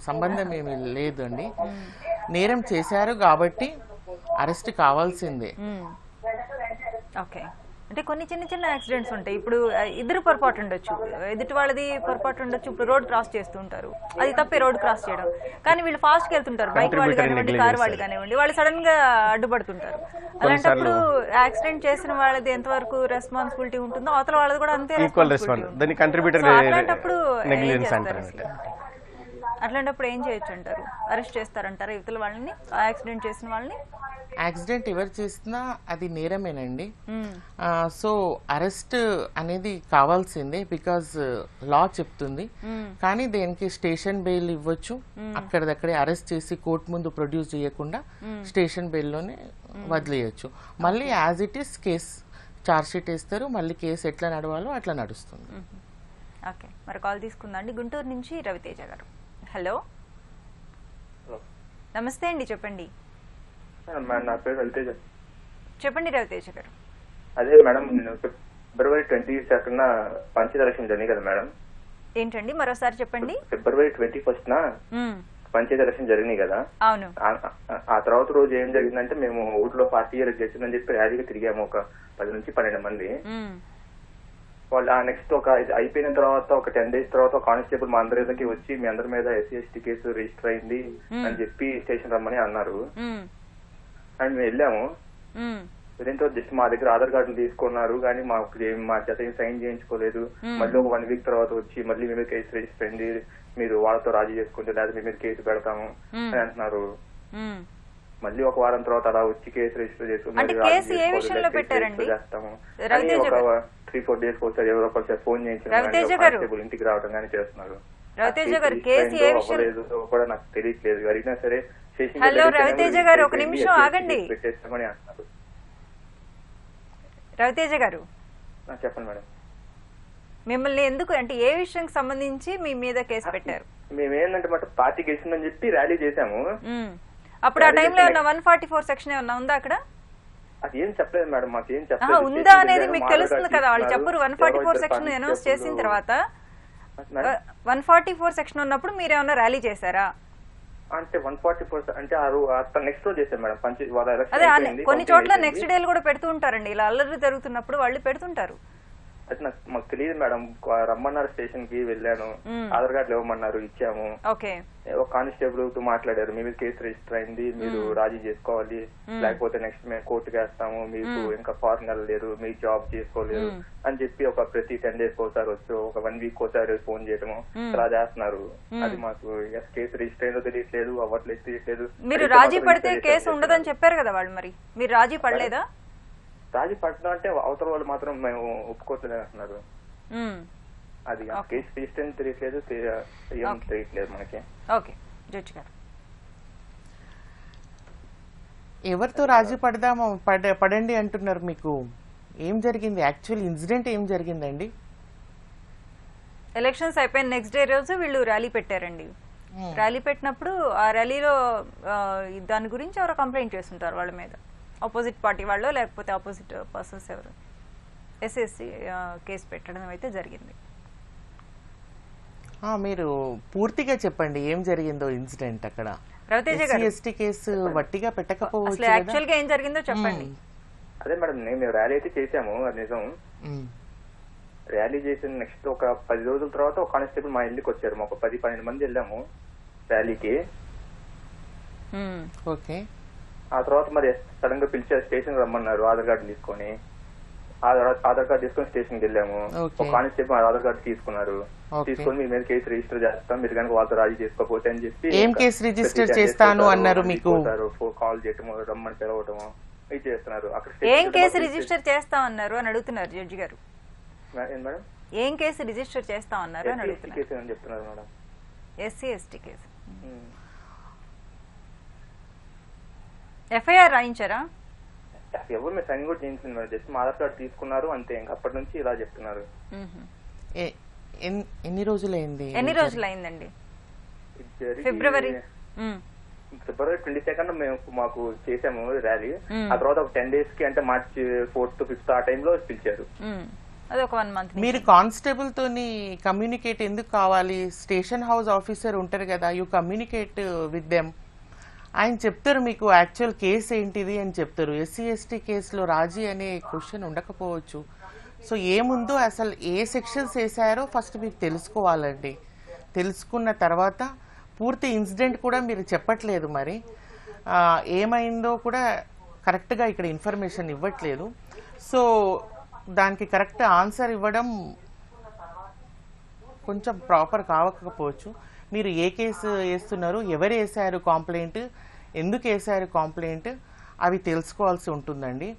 సంబంధం ఏమీ లేదు అండి. నేరం చేశారు కాబట్టి అరెస్ట్ కావాల్సిందే. ఓకే. అంటే కొన్ని చిన్న చిన్న యాక్సిడెంట్స్ ఉంటాయి. ఇప్పుడు ఇద్దరు పొరపాటు ఉండొచ్చు, ఎదుటి వాళ్ళది పొరపాటు ఉండొచ్చు. ఇప్పుడు రోడ్ క్రాస్ చేస్తూ ఉంటారు, అది తప్పే రోడ్ క్రాస్ చేయడం, కానీ వీళ్ళు ఫాస్ట్ గా వెళ్తుంటారు, బైక్ వాళ్ళు కానివ్వండి కార్ వాళ్ళు కానివ్వండి, వాళ్ళు సడన్ గా అడ్డుపడుతుంటారు. అలాంటప్పుడు యాక్సిడెంట్ చేసిన వాళ్ళది ఎంతవరకు రెస్పాన్సిబిలిటీ ఉంటుందో అవతల వాళ్ళది కూడా అంతే రెస్పాన్సిబిలిటీ. అట్లాంటప్పుడు ఏం చేయొచ్చు అంటారు? అరెస్ట్ చేస్తారంటారా ఇవతల వాళ్ళని, యాక్సిడెంట్ చేసిన వాళ్ళని? యాక్సిడెంట్ ఎవరు చేసినా అది నేరమేనండి. సో అరెస్ట్ అనేది కావాల్సిందే, బికాజ్ లా చెప్తుంది. కానీ దేనికి స్టేషన్ బెయిల్ ఇవ్వచ్చు, అక్కడదక్కడే అరెస్ట్ చేసి కోర్టు ముందు ప్రొడ్యూస్ చేయకుండా స్టేషన్ బెయిల్లోనే వదిలేయచ్చు. మళ్ళీ as it is case charge sheet వేస్తారు, మళ్ళీ కేసు ఎట్లా నడవాలో అట్లా నడుస్తుంది. ఓకే, మరి కాల్ తీసుకుందా అండి. గుంటూరు నుంచి రవితేజ గారు. హలో, నమస్తే అండి, చెప్పండి. నా పేరు రవితేజ. చెప్పండి రవితేజ గారు. అదే మేడం, ఫిబ్రవరి 22న పంచాయతీ ఎలక్షన్ జరిగింది కదా మేడం. ఏంటండి మరోసారి చెప్పండి. ఫిబ్రవరి 21న పంచాయతీ ఎలక్షన్ జరిగినాయి కదా. అవును. ఆ తర్వాత రోజు ఏం జరిగిందంటే, మేము ఊర్లో పార్టీ గెలిచిందని చెప్పి ర్యాలీగా తిరిగాము, ఒక 10 నుంచి 12 మంది. వాళ్ళు ఆ నెక్స్ట్ అయిపోయిన తర్వాత ఒక 10 days తర్వాత కానిస్టేబుల్ మా అందరి మీదకి వచ్చి, మీ అందరి మీద SC/ST కేసు రిజిస్టర్ అయింది అని చెప్పి స్టేషన్ రమ్మని అన్నారు. అండ్ మేము వెళ్ళాము. దీంతో జస్ట్ మా దగ్గర ఆధార్ కార్డులు తీసుకున్నారు, కానీ మా చేత ఏం సైన్ చేయించుకోలేదు. మళ్ళీ ఒక 1 week తర్వాత వచ్చి మళ్ళీ మీ మీద కేసు రిజిస్టర్ అయింది, మీరు వాళ్ళతో రాజీ చేసుకుంటే లేదా మీ మీద కేసు పెడతాము అని అంటున్నారు. మళ్ళీ ఒక వారం తర్వాత అలా వచ్చి కేసు రిజిస్టర్ చేసుకుని చేస్తాము అని ఒక 3-4 days ఒకసారి ఎవరో ఒకసారి ఫోన్ చేయించిన ఇంటికి రావడం కానీ చేస్తున్నారు. కూడా నాకు తెలియట్లేదు, అడిగినా సరే హలో రవితేజ గారు, ఒక నిమిషం ఆగండి. పెట్టేస్తామని అంటున్నారు. రవితేజ గారు చెప్పండి మేడం. మిమ్మల్ని ఎందుకు, అంటే ఏ విషయానికి సంబంధించి మీ మీద కేసు పెట్టారు? మేమేందంటే మాట పార్టీ గెలిచిందని చెప్పి ర్యాలీ చేశాము. అప్పుడు ఆ టైంలో 144 సెక్షన్ ఏమన్నా ఉందా అక్కడ? అది ఏం చెప్పలేదు మేడం, మాకు ఏం చెప్పలేదు. ఉందా అనేది మీకు తెలుస్తుంది కదా, వాళ్ళు చెప్పరు. 144 సెక్షన్ అనౌన్స్ చేసిన తర్వాత 144 సెక్షన్ ఉన్నప్పుడు మీరేమన్నా ర్యాలీ చేశారా? అంటే 140% అంటే అతను నెక్స్ట్ రోజు చేశారు మేడం వాళ్ళ election అదే అయిపోయింది, కొన్ని counting చోట్ల అయిపోయింది. నెక్స్ట్ డేలు కూడా పెడుతూ ఉంటారండి, ఇలా అల్లరి జరుగుతున్నప్పుడు వాళ్ళు పెడుతుంటారు. అయితే మాకు తెలియదు మేడం, రమ్మన్నారు, స్టేషన్ కి వెళ్ళాను, ఆధార్ కార్డులు ఇవ్వమన్నారు, ఇచ్చాము. ఓకే, ఒక కానిస్టేబుల్ తో మాట్లాడారు, మీ మీద కేసు రిజిస్టర్ అయింది, మీరు రాజీ చేసుకోవాలి, లేకపోతే నెక్స్ట్ మేము కోర్టుకి వేస్తాము, మీకు ఇంకా ఫారెన్ వెళ్ళలేరు, మీరు జాబ్ చేసుకోలేరు అని చెప్పి ఒక ప్రతి 10 days ఒకసారి వచ్చి ఒక 1 week ఒకసారి ఫోన్ చేయడము అలా చేస్తున్నారు. అది మాకు కేసు రిజిస్టర్ అయిందో తెలియట్లేదు, అవ్వట్లేదు తెలియట్లేదు. మీరు రాజీ పడితే కేసు ఉండదని చెప్పారు కదా వాళ్ళు, మరి మీరు రాజీ పడలేదా? రాజీ పడడం అంటే అవతల వాళ్ళు మాత్రం మేము ఒప్పుకోవట్లేదు అంటున్నారు. అది కేసు రిజిస్టర్ తెలియట్లేదు, ఏం తెలియట్లేదు మనకి. ఓకే జడ్జి గారు, ఎవరితో రాజీ పడండి అంటున్నారు? మీకు ఏం జరిగింది? యాక్చువల్ ఇన్సిడెంట్ ఏం జరిగిందండి? ఎలక్షన్స్ అయిపోయిన నెక్స్ట్ డే రోజు వీళ్ళు ర్యాలీ పెట్టారండి. ర్యాలీ పెట్టినప్పుడు ఆ ర్యాలీలో దాని గురించి ఎవరో కంప్లైంట్ చేస్తుంటారు వాళ్ళ మీద, ఆపోజిట్ పార్టీ వాళ్ళు లేకపోతే ఆపోజిట్ పర్సన్స్ ఎవరు, ఎస్ఎస్సి కేసు పెట్టడం అయితే జరిగింది. మీరు పూర్తిగా చెప్పండి ఏం జరిగిందో ఇన్సిడెంట్ అక్కడ. రవితేజ గారు, ఎస్సీ కేసు వట్టిగా పెట్టకపోవచ్చు, అసలు యాక్చువల్ గా ఏం జరిగిందో చెప్పండి. అదే మేడం, మేము ర్యాలీ అయితే చేసాము, అది నిజం. ర్యాలీ చేసిన నెక్స్ట్ ఒక 10 రోజుల తర్వాత ఒక కానిస్టేబుల్ మా ఇల్లుకి వచ్చారు, ఒక 10-12 మంది వెళ్ళాము ర్యాలీకి. ఓకే, ఆ తర్వాత మరి సడన్ గా పిలిచారు, స్టేషన్ రమ్మన్నారు, ఆధార్ కార్డు తీసుకొని. ఆధార్ కార్డు తీసుకొని స్టేషన్ కి వెళ్ళాము. ఒక కానిస్టేబుల్ ఆధార్ కార్డు తీసుకున్నారు, తీసుకొని మీ మీద కేసు రిజిస్టర్ చేస్తాం, మీరు కనుక వాళ్ళతో రాజీ చేసుకోకపోతే అని చెప్పి ఏం కేసు రిజిస్టర్ చేస్తాను అన్నారు మీకు? కాల్ చేయటము, రమ్మని పిలవటము ఇది చేస్తున్నారు. అక్కడ ఏం కేసు రిజిస్టర్ చేస్తామన్నారు అని అడుగుతున్నారు జడ్జి గారు. మేడం ఏం కేసు రిజిస్టర్ చేస్తామన్నారు అని అడుగుతున్నారు. కేసు అని చెప్తున్నారు madam. SC ST case. FIR రాయించారా? ఎవరు మీరు సైన్ కూడా చేయించింది మేడం, జస్ట్ మా ఆధార్ కార్డు తీసుకున్నారు అంతే, ఇంకా అప్పటి నుంచి ఇలా చెప్తున్నారు. ఎన్ని రోజులైంది? ఎన్ని రోజులైందండి? ఫిబ్రవరి 22nd మేము మాకు చేసాము ర్యాలీ. ఆ తర్వాత ఒక 10 days కి అంటే March 4th 5th ఆ టైంలో పిలిచారు. అదొక 1 month. మీరు కానిస్టేబుల్ తోని కమ్యూనికేట్ ఎందుకు కావాలి? స్టేషన్ హౌస్ ఆఫీసర్ ఉంటారు కదా, యూ కమ్యూనికేట్ విత్ దెమ్. ఆయన చెప్తారు మీకు యాక్చువల్ కేసు ఏంటిది అని చెప్తారు. ఎస్సీ ఎస్టీ కేసులో రాజీ అనే క్వశ్చన్ ఉండకపోవచ్చు. సో ఏముందో అసలు ఏ సెక్షన్స్ వేసారో ఫస్ట్ మీకు తెలుసుకోవాలండి. తెలుసుకున్న తర్వాత పూర్తి ఇన్సిడెంట్ కూడా మీరు చెప్పట్లేదు, మరి ఏమైందో కూడా కరెక్ట్గా ఇక్కడ ఇన్ఫర్మేషన్ ఇవ్వట్లేదు. సో దానికి కరెక్ట్ ఆన్సర్ ఇవ్వడం కొంచెం ప్రాపర్ కావకపోవచ్చు. మీరు ఏ కేసు వేస్తున్నారు, ఎవరు వేసారు కాంప్లైంట్, ఎందుకు వేసారు కాంప్లైంట్, అవి తెలుసుకోవాల్సి ఉంటుందండి.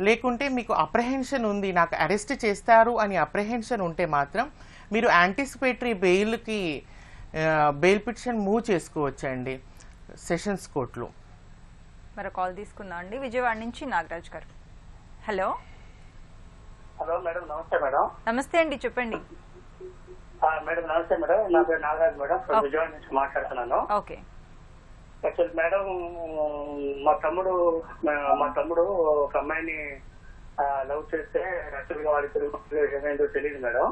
లేకుంటే మీకు అప్రహెన్షన్ ఉంది, నాకు అరెస్ట్ చేస్తారు అని అప్రహెన్షన్ ఉంటే మాత్రం మీరు యాంటిసిపేటరీ బెయిల్కి బెయిల్ పిటిషన్ మూవ్ చేసుకోవచ్చండి సెషన్స్ కోర్టులో. మరి కాల్ తీసుకుందాం అండి. విజయవాడ నుంచి నాగరాజ్ గారు. హలో. హలో మేడం, నమస్తే మేడం. నమస్తే అండి, చెప్పండి. మేడం నమస్తే మేడం, నా పేరు నాగరాజ్ మేడం, విజయవాడ నుంచి మాట్లాడుతున్నాను. ఓకే. యాక్చువల్ మేడం, మా తమ్ముడు ఒక అమ్మాయిని లవ్ చేస్తే యాక్చువల్ గా వాడికి ఏమైందో తెలియదు మేడం.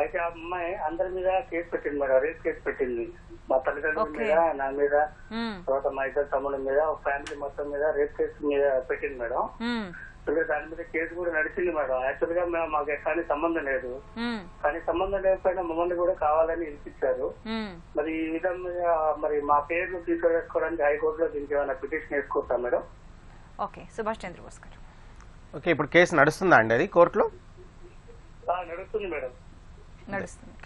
అయితే ఆ అమ్మాయి అందరి మీద కేసు పెట్టింది మేడం, రేప్ కేసు పెట్టింది. మా తల్లిదండ్రుల మీద, నా మీద, తర్వాత మా ఇద్దరు తమ్ముళ్ళ మీద, ఫ్యామిలీ మొత్తం మీద రేప్ కేసు మీద పెట్టింది మేడం. దాని మీద కేసు కూడా నడిచింది మేడం. యాక్చువల్ గా మాకు ఎట్లాంటి సంబంధం లేదు, కానీ సంబంధం లేకపోయినా మమ్మల్ని కూడా కావాలని ఇరికిచ్చారు. మరి ఈ విధంగా మరి మా పేర్లు తీసుకోవడానికి హైకోర్టులో దీనికి ఏమైనా పిటిషన్ వేసుకుంటాం మేడం? ఓకే, సుభాష్ చంద్రబోస్ గారు. ఓకే, ఇప్పుడు కేసు నడుస్తుందా అండి? అది కోర్టులో నడుస్తుంది మేడం.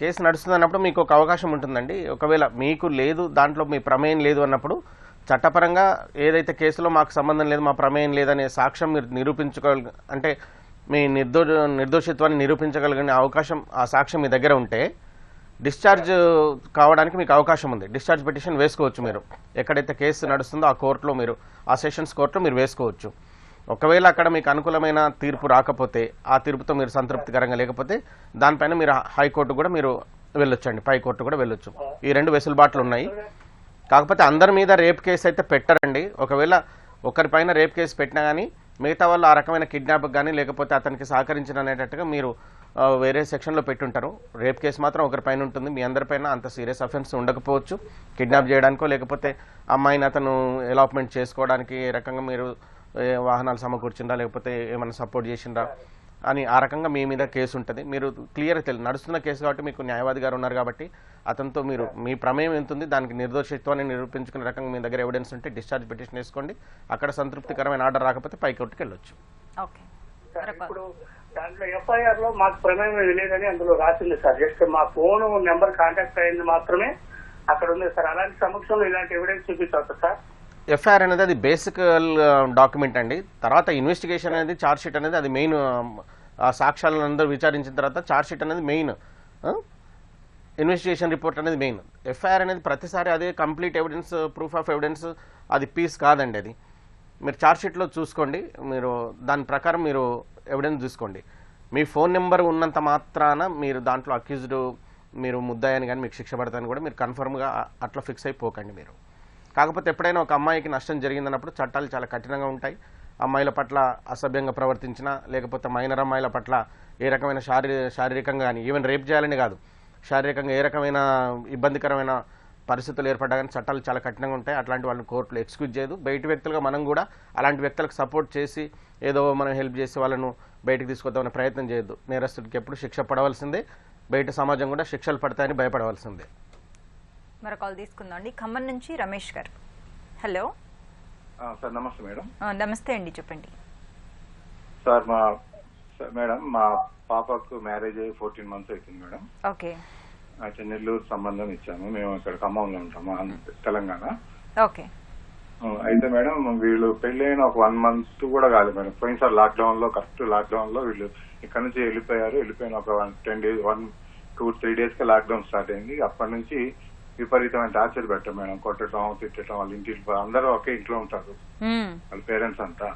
కేసు నడుస్తుంది అన్నప్పుడు మీకు ఒక అవకాశం ఉంటుందండి. ఒకవేళ మీకు లేదు, దాంట్లో మీ ప్రమేయం లేదు అన్నప్పుడు చట్టపరంగా ఏదైతే కేసులో మాకు సంబంధం లేదు, మా ప్రమేయం లేదనే సాక్ష్యం మీరు అంటే మీ నిర్దోషిత్వాన్ని నిరూపించగలిగిన అవకాశం, ఆ సాక్ష్యం మీ దగ్గర ఉంటే డిశ్చార్జ్ కావడానికి మీకు అవకాశం ఉంది. డిశ్చార్జ్ పిటిషన్ వేసుకోవచ్చు మీరు. ఎక్కడైతే కేసు నడుస్తుందో ఆ కోర్టులో మీరు, ఆ సెషన్స్ కోర్టులో మీరు వేసుకోవచ్చు. ఒకవేళ అక్కడ మీకు అనుకూలమైన తీర్పు రాకపోతే, ఆ తీర్పుతో మీరు సంతృప్తికరంగా లేకపోతే దానిపైన మీరు హైకోర్టు కూడా మీరు వెళ్ళొచ్చండి, పై కోర్టు కూడా వెళ్ళొచ్చు. ఈ 2 వెసులుబాట్లు ఉన్నాయి. కాకపోతే అందరి మీద రేప్ కేసు అయితే పెట్టరండి. ఒకవేళ ఒకరిపైన రేప్ కేసు పెట్టినా కానీ మిగతా వాళ్ళు ఆ రకమైన కిడ్నాప్ కానీ లేకపోతే అతనికి సహకరించిన అనేటట్టుగా మీరు వేరే సెక్షన్లో పెట్టుంటారు. రేప్ కేసు మాత్రం ఒకరిపైన ఉంటుంది. మీ అందరిపైన అంత సీరియస్ అఫెన్స్ ఉండకపోవచ్చు. కిడ్నాప్ చేయడానికో లేకపోతే అమ్మాయిని అతను ఎలాప్మెంట్ చేసుకోవడానికి ఏ రకంగా మీరు వాహనాలు సమకూర్చిందా లేకపోతే ఏమైనా సపోర్ట్ చేసిందా అని ఆ రకంగా మీ మీద కేసు ఉంటుంది. మీరు క్లియర్గా తెలియదు నడుస్తున్న కేసు కాబట్టి మీకు న్యాయవాది గారు ఉన్నారు కాబట్టి అతనితో మీరు మీ ప్రమేయం ఎంత ఉంది దానికి నిర్దోషిత్వాన్ని నిరూపించుకునే రకంగా మీ దగ్గర ఎవిడెన్స్ ఉంటే డిశ్చార్జ్ పిటిషన్ వేసుకోండి. అక్కడ సంతృప్తికరమైన ఆర్డర్ రాకపోతే పైకోర్టుకి వెళ్ళొచ్చు. ఓకే, ఇప్పుడు దాంట్లో ఎఫ్ఐఆర్ లో మాకు ప్రమేయం లేదని అందులో రాసింది సార్. జస్ట్ మా ఫోన్ నెంబర్ కాంటాక్ట్ అయింది మాత్రమే అక్కడ ఉంది సార్. అలాంటి సమక్షంలో ఇలాంటి ఎవిడెన్స్ చూపించవచ్చు సార్. ఎఫ్ఐఆర్ అనేది అది బేసిక్ డాక్యుమెంట్ అండి. తర్వాత ఇన్వెస్టిగేషన్ అనేది ఛార్జ్ షీట్ అనేది అది మెయిన్. ఆ సాక్ష్యాలను అందరూ విచారించిన తర్వాత ఛార్జ్ షీట్ అనేది మెయిన్, ఇన్వెస్టిగేషన్ రిపోర్ట్ అనేది మెయిన్. ఎఫ్ఐఆర్ అనేది ప్రతిసారి అదే complete evidence, proof of evidence, అది పీస్ కాదండి. అది మీరు ఛార్జ్ షీట్లో చూసుకోండి. మీరు దాని ప్రకారం మీరు ఎవిడెన్స్ చూసుకోండి. మీ ఫోన్ నెంబర్ ఉన్నంత మాత్రాన మీరు దాంట్లో అక్యూజ్డ్ మీరు ముద్దాయని కానీ మీకు శిక్ష పడతాయని కూడా మీరు కన్ఫర్మ్గా అట్లా ఫిక్స్ అయిపోకండి మీరు. కాకపోతే ఎప్పుడైనా ఒక అమ్మాయికి నష్టం జరిగిందన్నప్పుడు చట్టాలు చాలా కఠినంగా ఉంటాయి. అమ్మాయిల పట్ల అసభ్యంగా ప్రవర్తించినా లేకపోతే మైనర్ అమ్మాయిల పట్ల ఏ రకమైన శారీరకంగా కానీ ఈవెన్ రేప్ చేయాలని కాదు, శారీరకంగా ఏ రకమైన ఇబ్బందికరమైన పరిస్థితులు ఏర్పడ్డా కానీ చట్టాలు చాలా కఠినంగా ఉంటాయి. అట్లాంటి వాళ్ళని కోర్టులు ఎక్స్క్యూజ్ చేయదు. బయట వ్యక్తులుగా మనం కూడా అలాంటి వ్యక్తులకు సపోర్ట్ చేసి ఏదో మనం హెల్ప్ చేసి వాళ్ళను బయటకు తీసుకొద్దామనే ప్రయత్నం చేయొద్దు. నేరస్తుడికి ఎప్పుడు శిక్ష పడవలసిందే. బయట సమాజం కూడా శిక్షలు పడతాయని భయపడవలసిందే. మరో కాల్ తీసుకుందాం అండి. ఖమ్మం నుంచి రమేష్ గారు. హలో సార్, నమస్తే మేడం. నమస్తే అండి, చెప్పండి సార్. మేడం మా పాపకు మ్యారేజ్ అయ్యి 14 months అవుతుంది మేడం. ఓకే. అయితే నెల్లూరు సంబంధం ఇచ్చాము. మేము ఇక్కడ ఖమ్మంలో ఉంటాము, తెలంగాణ. ఓకే. అయితే మేడం వీళ్ళు పెళ్లి అయిన ఒక 1 month కూడా కాలేదు మేడం. పోయినసారి లాక్డౌన్ లో, కరెక్ట్ లాక్డౌన్ లో వీళ్ళు ఇక్కడ నుంచి వెళ్ళిపోయిన ఒక 10 days 1-2-3 days కి లాక్డౌన్ స్టార్ట్ అయింది. అప్పటి నుంచి విపరీతమైన టార్చర్ పెట్టాం మేడం. కొట్టడం, తిట్టడం, వాళ్ళ ఇంటి అందరూ ఒకే ఇంట్లో ఉంటారు. వాళ్ళ పేరెంట్స్ అంతా,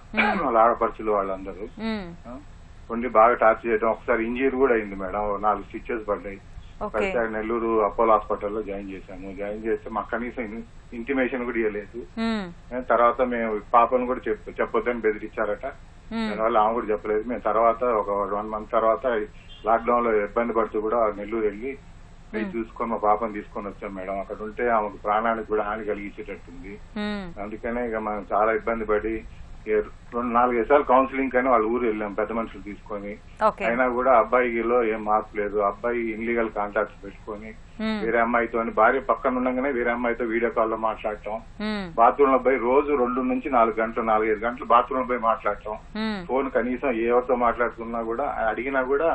వాళ్ళ ఆడపడుచులు వాళ్ళందరూ ఉండి బాగా టార్చర్ చేయడం. ఒకసారి ఇంజరీ కూడా అయింది మేడం. 4 stitches పడ్డాయి. అయితే నెల్లూరు అపోలో హాస్పిటల్లో జాయిన్ చేశాము. జాయిన్ చేస్తే మాకు కనీసం ఇంటిమేషన్ కూడా ఇవ్వలేదు. తర్వాత మేము పాపను కూడా చెప్పొద్దని బెదిరించారట. దానివల్ల ఆమె కూడా చెప్పలేదు. మేము తర్వాత ఒక 1 month తర్వాత లాక్డౌన్ లో ఇబ్బంది పడుతూ కూడా నెల్లూరు వెళ్ళి చూసుకొని మా పాపను తీసుకొని వచ్చాం మేడం. అక్కడ ఉంటే ఆమెకు ప్రాణానికి కూడా హాని కలిగించేటట్టుంది. అందుకనే ఇక మనం చాలా ఇబ్బంది పడి 2-4 సార్లు కౌన్సిలింగ్ కానీ వాళ్ళ ఊరు వెళ్ళాం పెద్ద మనుషులు తీసుకొని. అయినా కూడా అబ్బాయిలో ఏం మార్పు లేదు. అబ్బాయి ఇన్లీగల్ కాంటాక్ట్స్ పెట్టుకొని వేరే అమ్మాయితో, భార్య పక్కన ఉండగానే వేరే అమ్మాయితో వీడియో కాల్ లో మాట్లాడటం, బాత్రూమ్ లో పోయి రోజు 2 నుంచి 4 గంటలు 4-5 గంటలు బాత్రూమ్ లో పోయి మాట్లాడటం, ఫోన్ కనీసం ఎవరితో మాట్లాడుతున్నా కూడా అడిగినా కూడా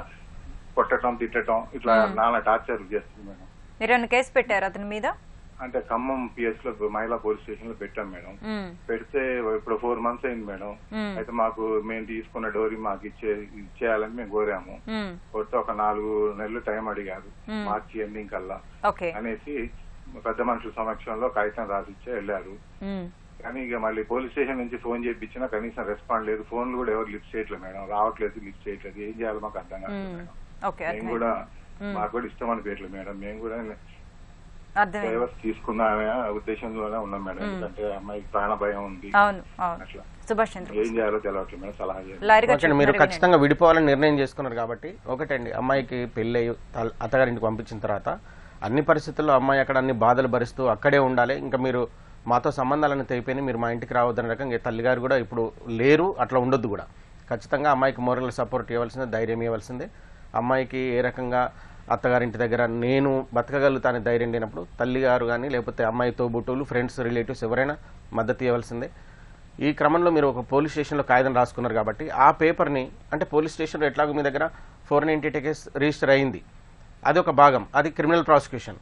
కొట్టడం, తిట్టడం, ఇట్లా నానా టార్చర్ చేస్తుంది మేడం. మీరు కేసు పెట్టారు అతని మీద? అంటే ఖమ్మం పిఎస్ లో మహిళా పోలీస్ స్టేషన్ లో పెట్టాం మేడం. పెడితే ఇప్పుడు 4 months అయింది మేడం. అయితే మాకు మేము తీసుకున్న డోరీ మాకు ఇచ్చేయాలని మేము కోరాము. కొడితే ఒక 4 నెలలు టైం అడిగారు, మార్చి ఎండింగ్ కల్లా అనేసి పెద్ద మనుషుల సమక్షంలో కాగితం రాసిచ్చే వెళ్ళారు. కానీ ఇక మళ్ళీ పోలీస్ స్టేషన్ నుంచి ఫోన్ చేయించినా కనీసం రెస్పాండ్ లేదు. ఫోన్లు కూడా ఎవరు లిఫ్ట్ చేయట్లేదు మేడం. రావట్లేదు, లిఫ్ట్ చేయట్లేదు. ఏం చేయాలో మాకు అర్థం కాదు మేడం. మేము కూడా మాకు కూడా ఇష్టం అనిపించలేదు మేడం. మేము కూడా డ్రైవర్స్ తీసుకున్నామే ఉద్దేశంలోనే ఉన్నాం మేడం. ఎందుకంటే అమ్మాయికి ప్రాణ భయం ఉంది. అట్లా ఏం చేయాలో తెలవట్లేదు మేడం. సలహా చేయండి. మీరు ఖచ్చితంగా విడిపోవాలని నిర్ణయం చేసుకున్నారు కాబట్టి ఒకటండి, అమ్మాయికి పెళ్లి అత్తగారింటికి పంపించిన తర్వాత అన్ని పరిస్థితుల్లో అమ్మాయి అక్కడ అన్ని బాధలు భరిస్తూ అక్కడే ఉండాలి. ఇంకా మీరు మాతో సంబంధాలను తెగిపోయి మీరు మా ఇంటికి రావద్దనే రకంగా తల్లిగారు కూడా ఇప్పుడు లేరు. అట్లా ఉండొద్దు కూడా. ఖచ్చితంగా అమ్మాయికి మోరల్ సపోర్ట్ ఇవ్వాల్సిందే, ధైర్యం ఇవ్వాల్సిందే. అమ్మాయికి ఏ రకంగా అత్తగారింటి దగ్గర నేను బతకగలుగుతానే ధైర్యం లేనప్పుడు తల్లిగారు కానీ లేకపోతే అమ్మాయి తోబుట్టువులు, ఫ్రెండ్స్, రిలేటివ్స్ ఎవరైనా మద్దతు ఇవ్వాల్సిందే. ఈ క్రమంలో మీరు ఒక పోలీస్ స్టేషన్లో కాగితం రాసుకున్నారు కాబట్టి ఆ పేపర్ని, అంటే పోలీస్ స్టేషన్లో ఎట్లాగో మీ దగ్గర 490 కేసు రిజిస్టర్ అయింది, అది ఒక భాగం, అది క్రిమినల్ ప్రాసిక్యూషన్.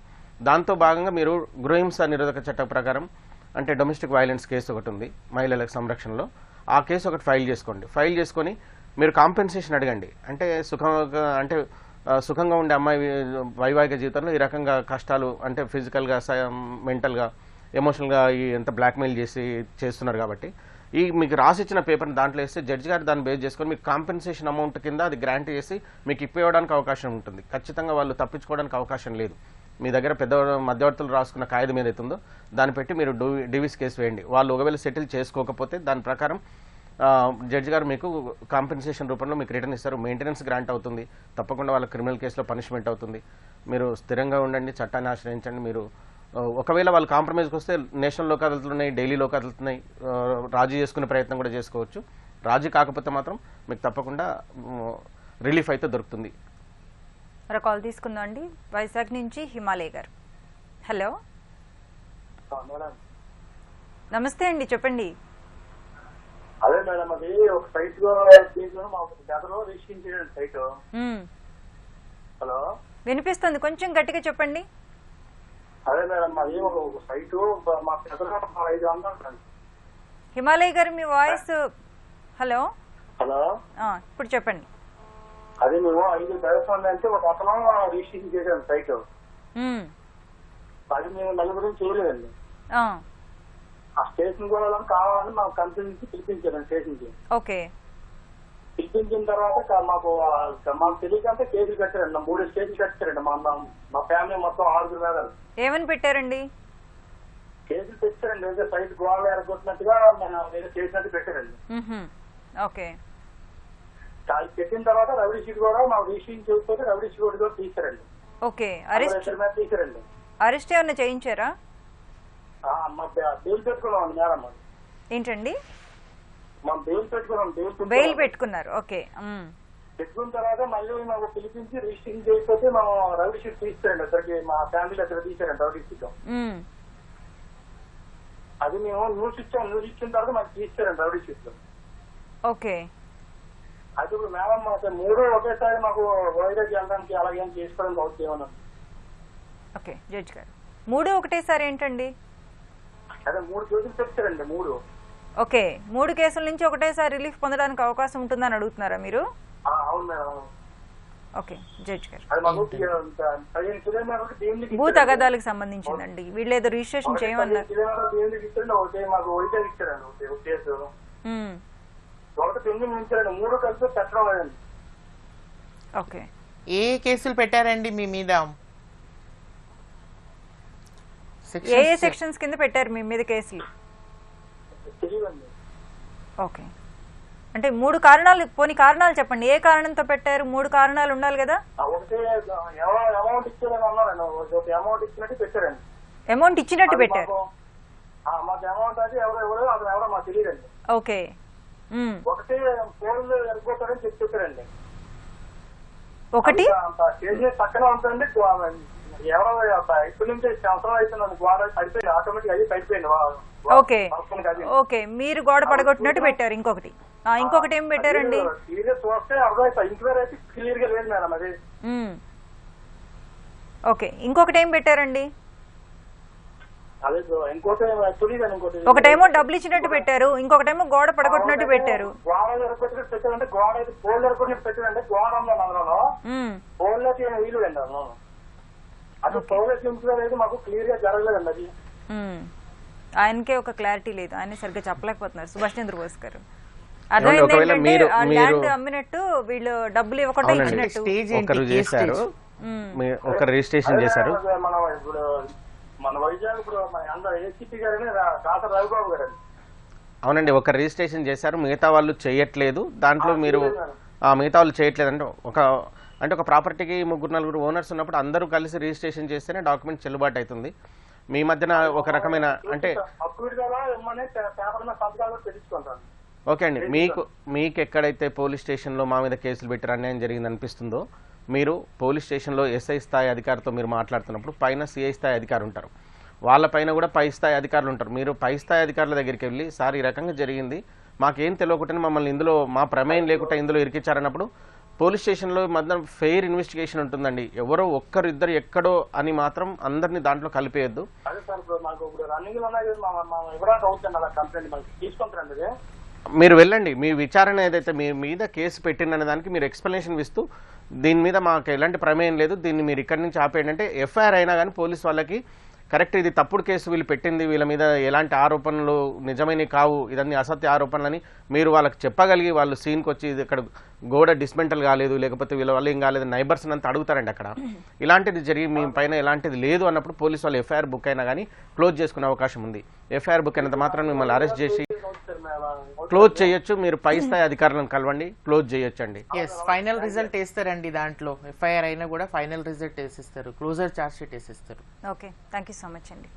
దాంతో భాగంగా మీరు గృహహింస నిరోధక చట్టం ప్రకారం అంటే డొమెస్టిక్ వైలెన్స్ కేసు ఒకటి ఉంది మహిళలకు సంరక్షణలో, ఆ కేసు ఒకటి ఫైల్ చేసుకోండి. ఫైల్ చేసుకొని మీరు కాంపెన్సేషన్ అడగండి. అంటే సుఖంగా ఉండే అమ్మాయి వైవాహిక జీవితంలో ఈ రకంగా కష్టాలు, అంటే ఫిజికల్గా, మెంటల్గా, ఎమోషనల్గా ఎంత బ్లాక్మెయిల్ చేస్తున్నారు కాబట్టి ఈ మీకు రాసిచ్చిన పేపర్ని దాంట్లో వేస్తే జడ్జి గారు దాన్ని బేస్ చేసుకొని మీకు కాంపెన్సేషన్ అమౌంట్ కింద అది గ్రాంట్ చేసి మీకు ఇప్పివ్వడానికి అవకాశం ఉంటుంది. ఖచ్చితంగా వాళ్ళు తప్పించుకోవడానికి అవకాశం లేదు. మీ దగ్గర పెద్ద మధ్యవర్తులు రాసుకున్న కాగితం ఏదైతే ఉందో దాన్ని పెట్టి మీరు డివిస్ కేసు వేయండి. వాళ్ళు ఒకవేళ సెటిల్ చేసుకోకపోతే దాని ప్రకారం జడ్జి గారు మీకు కాంపెన్సేషన్ రూపంలో మీకు రిటర్న్ ఇస్తారు, మెయింటెనెన్స్ గ్రాంట్ అవుతుంది, తప్పకుండా వాళ్ళ క్రిమినల్ కేసులో పనిష్మెంట్ అవుతుంది. మీరు స్థిరంగా ఉండండి, చట్టాన్ని ఆశ్రయించండి. మీరు ఒకవేళ వాళ్ళు కాంప్రమైజ్కి వస్తే నేషనల్ లోక్ అదాలత్లు ఉన్నాయి, డైలీ లోక్ అదాలత్లు ఉన్నాయి, రాజీ చేసుకునే ప్రయత్నం కూడా చేసుకోవచ్చు. రాజీ కాకపోతే మాత్రం మీకు తప్పకుండా రిలీఫ్ అయితే దొరుకుతుంది. మరో కాల్ తీసుకుందాం అండి. వైజాగ్ నుంచి హిమాలయ గారు. హలో, నమస్తే అండి, చెప్పండి. అదే మేడం, అది ఒక సైట్ దీంట్లో మాకు గతంలో రిజిస్ట్రేషన్ చేయండి సైట్. హలో, వినిపిస్తుంది, కొంచెం గట్టిగా చెప్పండి. అదే మేడం, అది ఒక సైట్ మా గతంలో 500. హిమాలయ గారు మీ వాయిస్. హలో హలో, ఇప్పుడు చెప్పండి. అది మేము 5 దేవస్థానం అంటే ఒక అతను రిజిస్ట్రేషన్ చేశాను సైట్. అది మేము నలుగురు చేయలేదండి. ఆ స్టేషన్ కూడా కావాలని మాకు కంపెనీ నుంచి పిలిపించారండి స్టేషన్ కి. ఓకే, పిలిపించిన తర్వాత మాకు తెలియకంటే కేసులు కట్టారండి. 3 కేసులు కట్టారండి. మా ఫ్యామిలీ మొత్తం 6 మీద ఏమని పెట్టారండి? కేసులు పెట్టారండి. ఏదో సైట్ గోడ ఎరగొట్టినట్టుగా ఏదో చేసినట్టు పెట్టారండి. ఓకే, పెట్టిన తర్వాత రౌడీ షీట్ కూడా మాకు రిజిస్ట్రేషన్ చేయకపోతే రౌడీ షీట్ కూడా తీసారండి. ఓకే, అరెస్ట్ తీసారండి. అరెస్ట్ ఏమన్నా చేయించారా? బెయిల్ పెట్టుకున్నాం మేడం. ఏంటండి? మనం బెయిల్ పెట్టుకున్నాం. బెయిల్ పెట్టుకున్నారు. ఓకే, పెట్టుకున్న తర్వాత మళ్ళీ మాకు పిలిపించి రిజిస్ట్రేషన్ చేయకపోతే మేము రౌడీ షీట్ తీస్తారండి. అక్కడికి మా ఫ్యామిలీ దగ్గర తీసారండి రౌడీ షీట్. అది మేము న్యూస్ ఇచ్చిన తర్వాత మాకు తీస్తారండి రౌడీ షీట్. ఓకే, అది ఇప్పుడు మేడం మాకు 3 ఒకేసారి మాకు వైజాగ్ వెళ్ళడానికి అలాగేం చేసుకోవడానికి అవుతుంది ఏమన్నా? ఓకే జడ్జి గారు, 3 ఒకటేసారి ఏంటండి? అదే 3 కేసులు తెచ్చారండి. 3. ఓకే, 3 కేసుల నుంచి ఒకటేసారి రిలీఫ్ పొందడానికి అవకాశం ఉంటుందని అడుగుతున్నారా మీరు? అవును మేడం. ఓకే జడ్జి గారు, అది మాకు 15 కిలోమీటర్లు భూ తగాదాలకు సంబంధించిందండి. వీళ్ళు ఏదో రిజిస్ట్రేషన్ చేయమన్నారు. ఒకటి మాకు వైజాగ్ ఇచ్చారండి ఒక కేసు. ఒకటి పెండింగ్ ఉంచారండి. 3 కలిసి పెట్టడం లేదండి. ఓకే, ఏ కేసులు పెట్టారండి మీ మీద? ఏ సెక్షన్స్ కింద పెట్టారు మీ మీద కేసులు? తెలియదండి. ఓకే, అంటే 3 కారణాలు, పోనీ కారణాలు చెప్పండి. ఏ కారణంతో పెట్టారు? 3 కారణాలు ఉండాలి కదా. ఒకటి అమౌంట్ ఇచ్చారని అన్నారండి. ఒక అమౌంట్ ఇచ్చినట్టు పెట్టారండి. అమౌంట్ ఇచ్చినట్టు పెట్టారు. మాకు అమౌంట్ అది ఎవరో అతను ఎవరో మాకు తెలియదండి. ఓకే, ఒకటి ఫోన్లు ఎరగొట్టారని చెప్పారండి. ఒకటి పక్కన ఉంటుంది. ఎవరో ఇప్పటి నుంచి సంవత్సరం అవుతుంది గోడ పడిపోయింది. ఆటోమేటిక్ అది పడిపోయింది. ఓకే ఓకే, మీరు గోడ పడగొట్టినట్టు పెట్టారు. ఇంకొకటి ఏం పెట్టారండి? చూస్తే అర్థమైపోయి ఇంక్వైరీ అయితే క్లియర్ గా లేదు మేడం. అది ఓకే, ఇంకొకటి ఏం పెట్టారండి? అదే ఇంకోటి తెలియదు. ఒకటేమో డబ్బులు ఇచ్చినట్టు పెట్టారు, ఇంకొకటేమో గోడ పడగొట్టినట్టు పెట్టారు. గోడ ఎరగొట్టినట్టు పెట్టారంటే గోడ అయితే గోల్డ్ ఎరగొట్టినట్టు పెట్టారంటే గోడ ఉందని అందులో గోల్డ్ వీలు అండి. అందులో అది పౌలెట్ ఇంక్వైరీ అయితే మాకు క్లియర్ గా జరగలేదండి. అది ఆయనకే ఒక క్లారిటీ లేదు, ఆయన సరిగ్గా చెప్పలేకపోతున్నారు. సుభాష్ చంద్రబోస్ గారు ల్యాండ్ అమ్మినట్టు వీళ్ళు డబ్బులు ఇవ్వకుండా ఇచ్చినట్టు. ఒకరు రిజిస్ట్రేషన్ చేశారు. మనం ఇప్పుడు మన వైజాగ్ ఇప్పుడు అందరూ ఏసీపీ గారని డాక్టర్ రవిబాబు గారు. అవునండి, ఒక రిజిస్ట్రేషన్ చేశారు, మిగతా వాళ్ళు చేయట్లేదు. దాంట్లో మీరు మిగతా వాళ్ళు చేయట్లేదు అంటే ఒక ప్రాపర్టీకి 3-4 ఓనర్స్ ఉన్నప్పుడు అందరూ కలిసి రిజిస్ట్రేషన్ చేస్తేనే డాక్యుమెంట్ చెల్లుబాటు అవుతుంది. మీ మధ్యన ఒక రకమైన అంటే ఓకే అండి, మీకు ఎక్కడైతే పోలీస్ స్టేషన్లో మా మీద కేసులు పెట్టి అన్యాయం జరిగింది అనిపిస్తుందో, మీరు పోలీస్ స్టేషన్లో ఎస్ఐ స్థాయి అధికారితో మీరు మాట్లాడుతున్నప్పుడు పైన సిఐ స్థాయి అధికారులు ఉంటారు, వాళ్ళపైన కూడా పై స్థాయి అధికారులు ఉంటారు. మీరు పై స్థాయి అధికారుల దగ్గరికి వెళ్ళి సార్ ఈ రకంగా జరిగింది, మాకేం తెలియకుండానే మమ్మల్ని ఇందులో మా ప్రమేయం లేకుండా ఇందులో ఇరికిచ్చారన్నప్పుడు పోలీస్ స్టేషన్లో మధ్య ఫెయిర్ ఇన్వెస్టిగేషన్ ఉంటుందండి. ఎవరో ఒక్కరిద్దరు ఎక్కడో అని మాత్రం అందరినీ దాంట్లో కలిపేయద్దు. మీరు వెళ్ళండి, మీ విచారణ ఏదైతే మీ మీద కేసు పెట్టిందనే దానికి మీరు ఎక్స్ప్లెనేషన్ ఇస్తూ దీని మీద మాకు ఎలాంటి ప్రమేయం లేదు, దీన్ని మీరు ఇక్కడి నుంచి ఆపేయండి అంటే ఎఫ్ఐఆర్ అయినా కానీ పోలీస్ వాళ్ళకి కరెక్ట్ ఇది తప్పుడు కేసు వీళ్ళు పెట్టింది, వీళ్ళ మీద ఎలాంటి ఆరోపణలు నిజమైనవి కావు, ఇదన్నీ అసత్య ఆరోపణలని మీరు వాళ్ళకి చెప్పగలిగి వాళ్ళు సీన్కి వచ్చి ఇది ఇక్కడ గోడ డిస్మెంటల్ కాలేదు లేకపోతే వీళ్ళ వల్ల ఏం కాలేదు నైబర్స్ అంతా అడుగుతారండి. అక్కడ ఇలాంటిది జరిగి మీ పైన ఎలాంటిది లేదు అన్నప్పుడు పోలీసు వాళ్ళు ఎఫ్ఐఆర్ బుక్ అయినా కానీ క్లోజ్ చేసుకునే అవకాశం ఉంది. ఎఫ్ఐఆర్ బుక్ అయినంత మాత్రం మిమ్మల్ని అరెస్ట్ చేసి క్లోజ్ చేయొచ్చు. మీరు పై స్థాయి అధికారులను కలవండి, క్లోజ్ చేయొచ్చు అండి. ఎస్, ఫైనల్ రిజల్ట్ వేస్తారండి. దాంట్లో ఎఫ్ఐఆర్ అయినా కూడా ఫైనల్ రిజల్ట్ వేసిస్తారు, క్లోజర్ ఛార్జ్ షీట్ వేసిస్తారు. Okay, thank you so much అండి.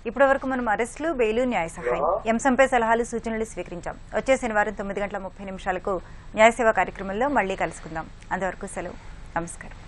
ఇప్పటి వరకు మనం అరెస్టులు, బెయిలు, న్యాయ సహాయం అంశంపై సలహాలు, సూచనలు స్వీకరించాం. వచ్చే శనివారం 9:30 న్యాయ సేవా కార్యక్రమంలో మళ్ళీ కలుసుకుందాం. అంతవరకు సెలవు. నమస్కారం.